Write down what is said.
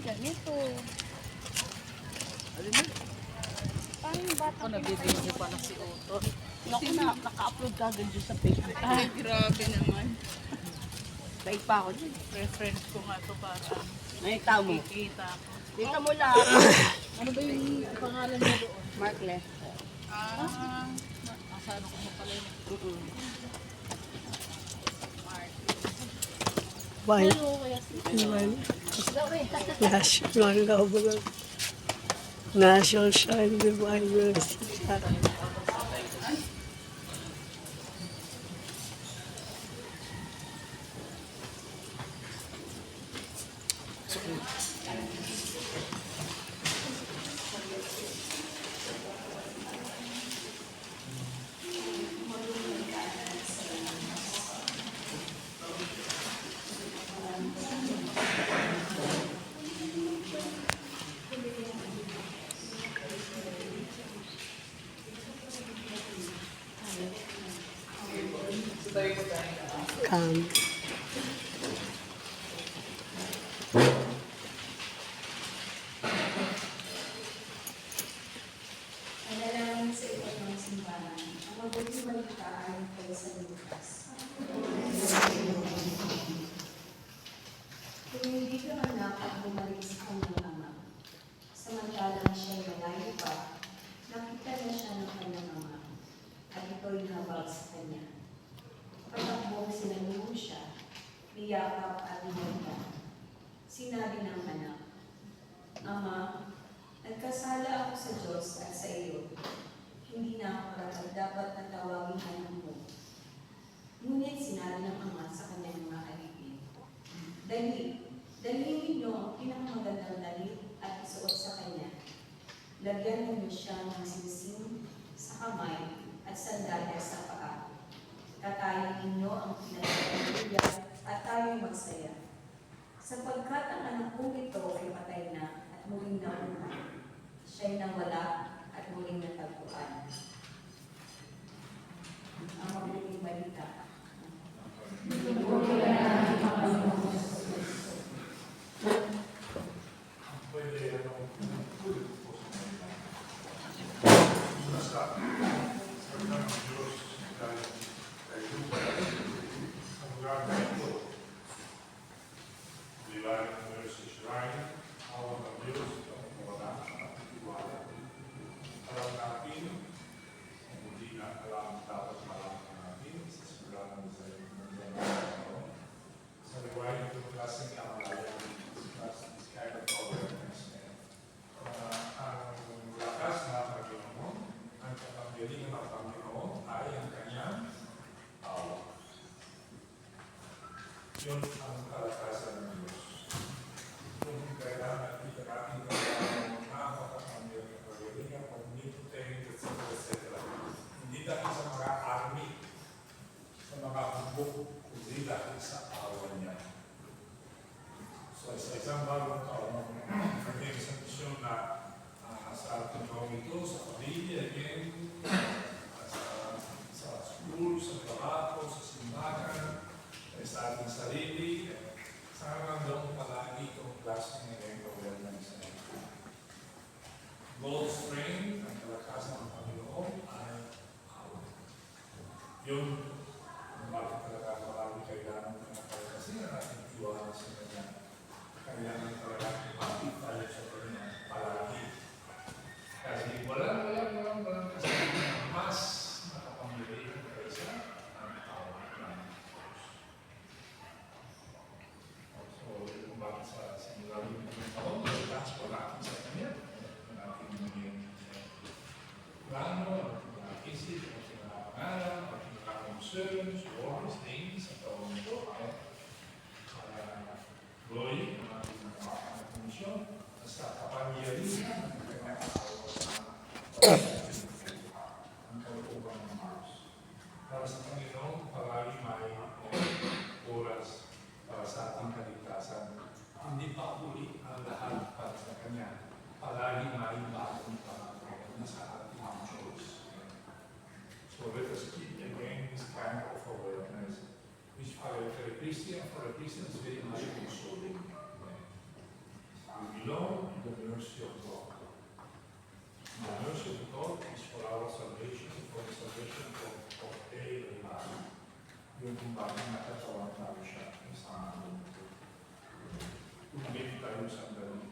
Ganito. Paano ba ito? Nabibigyan pa na si Otto. Naku na, naka-upload ka agad dyan sa Facebook. Ay, grabe naman. Daig pa ako dyan. Preference ko nga ito para Nakita mo. makikita ko. Dito mo lahat. Ano ba yung pangalan mo doon? Mark left. Asano ko mo pala yun. Why? Hello, kaya National Shine Divine Mercy. Come. Alalahanin sa iba't mga simbahan, ang mabuting balita ayon kay San Lucas. Kung hindi ka anak at bumalik sa kanyang ama, samantalang siya'y malayo pa, nakita na siya ng kanyang ama, at ito'y nabag sa kanya. Patakbong sinalubong siya, niyakap at inunta. Sinabi ng anak, Ama, nagkasala ako sa Diyos at sa iyo. Hindi na ako karapat-dapat na tawagin anak mo. Ngunit sinabi ng ama sa kanyang mga alipin, dalhin ninyo ang pinakamagandang dalit at isuot sa kanya. Lagyan ninyo siya ng singsing sa kamay at sandalyas sa paa. Katayin ninyo ang pinagpapalya at tayo'y magsaya. Sapagkat ang anak kong ito ay patay na at muling naunay. Siya'y nawala at muling natagpuan. Ang mabuting balita. Yun ang kalakasan ng Diyos. Kung kailangan itakating ka ng napakakamil na pagalingan, omnipotent, etc. Hindi dahil sa mga army, sa mga hubog, kundi dahil sa awa niya. So sa isang bagong taon, kami isang misyon na sa ating gawin ito, sa pamilya, again, sa school, sa trabaho, sa simbahan, sa ating sarili, sana doon palagi itong klase ng gawin ng isa. God's strength, ang kalakasan ng Panginoon ay awa. Yun, bakit talaga marami kailangan ng kasi na natin iwanan sa kanya. Kailangan talaga ipapit tayo sa kanya palagi. Kasi walang kasi mas nakapamili kaysa ang awa ng bakit sa simularin ng taon, lahat po natin sa kanya, natin maging plano, natin isip, natin pangalan, natin concerns, wars, things, sa taon ito ay glory, natin mga komisyon, sa kapangyarihan ng kanyang asawa ang kalooban ng Diyos. Para sa Panginoon, palagi may oras para sa ating kaligtasan. Hindi pa uli ang lahat para sa Kanya. Palagi may bagong pangalan na sa ating Diyos. reason is very much consoling. We belong to the mercy of God. The mercy of God is for our salvation, for the salvation of everybody. Yung kung bakit nakatawan tayo siya sa mga mundo. Kung hindi tayo sandali,